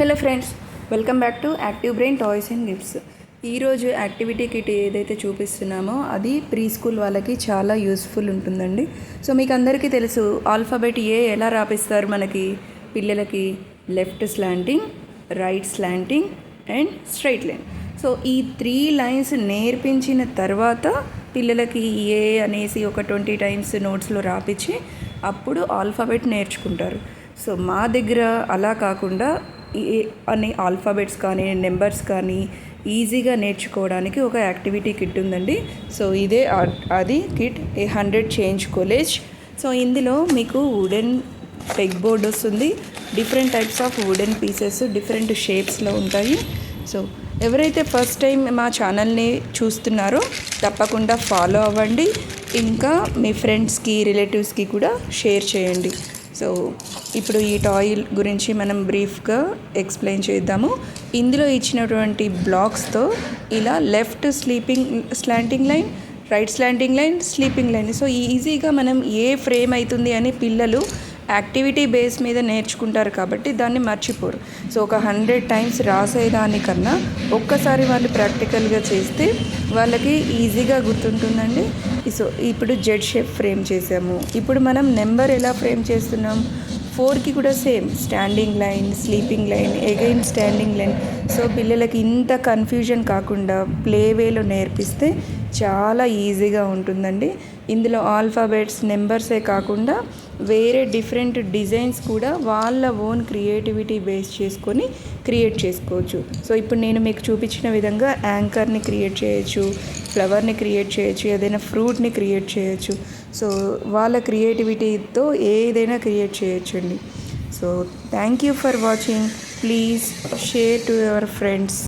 Hello friends, welcome back to active brain toys and gifts. ఈరోజు activity kit ఏదైతే చూపిస్తున్నామో అది pre school వాళ్ళకి చాలా యూస్ఫుల్ ఉంటుందండి. సో మీకు అందరికీ తెలుసు ఆల్ఫాబెట్ ఏ ఎలా రాపిస్తారు మనకి పిల్లలకి. Left slanting, right slanting and straight line. So ఈ 3 లైన్స్ నేర్పించిన తర్వాత పిల్లలకి ఏ అనేసి ఒక 20 టైమ్స్ నోట్స్లో రాపించి అప్పుడు ఆల్ఫాబెట్ నేర్చుకుంటారు. సో మా దగ్గర అలా కాకుండా ఏ అనే ఆల్ఫాబెట్స్ కానీ నెంబర్స్ కానీ ఈజీగా నేర్చుకోవడానికి ఒక యాక్టివిటీ కిట్ ఉందండి. సో ఇదే అది కిట్ ఏ 100 చేంజ్ కాలేజ్. సో ఇందులో మీకు వుడెన్ పెగ్ బోర్డ్ వస్తుంది. Different types of wooden pieces different షేప్స్లో ఉంటాయి. సో ఎవరైతే ఫస్ట్ టైం మా ఛానల్ని చూస్తున్నారో తప్పకుండా ఫాలో అవ్వండి. ఇంకా మీ ఫ్రెండ్స్కి రిలేటివ్స్కి కూడా షేర్ చేయండి. సో ఇప్పుడు ఈ టాయ్ గురించి మనం బ్రీఫ్గా ఎక్స్ప్లెయిన్ చేద్దాము. ఇందులో ఇచ్చినటువంటి బ్లాక్స్తో ఇలా left slanting line, right slanting line, sleeping line. So ఈజీగా మనం ఏ ఫ్రేమ్ అవుతుంది అని పిల్లలు యాక్టివిటీ బేస్ మీద నేర్చుకుంటారు కాబట్టి దాన్ని మర్చిపోరు. సో ఒక 100 టైమ్స్ రాసేదానికన్నా ఒక్కసారి వాళ్ళు ప్రాక్టికల్గా చేస్తే వాళ్ళకి ఈజీగా గుర్తుంటుందండి. సో ఇప్పుడు జెడ్ షేప్ ఫ్రేమ్ చేసాము. ఇప్పుడు మనం నెంబర్ ఎలా ఫ్రేమ్ చేస్తున్నాం, 4కి కూడా same standing line, sleeping line, again standing line. So పిల్లలకి ఇంత కన్ఫ్యూజన్ కాకుండా ప్లే వేలో నేర్పిస్తే చాలా ఈజీగా ఉంటుందండి. ఇందులో ఆల్ఫాబెట్స్, నెంబర్సే కాకుండా వేరే డిఫరెంట్ డిజైన్స్ కూడా వాళ్ళ ఓన్ క్రియేటివిటీ బేస్ చేసుకొని క్రియేట్ చేసుకోవచ్చు. సో ఇప్పుడు నేను మీకు చూపించిన విధంగా యాంకర్ని క్రియేట్ చేయొచ్చు, ఫ్లవర్ని క్రియేట్ చేయొచ్చు, ఏదైనా ఫ్రూట్ని క్రియేట్ చేయొచ్చు. సో వాళ్ళ క్రియేటివిటీతో ఏదైనా క్రియేట్ చేయొచ్చు అండి. So thank you for watching. Please share to your friends.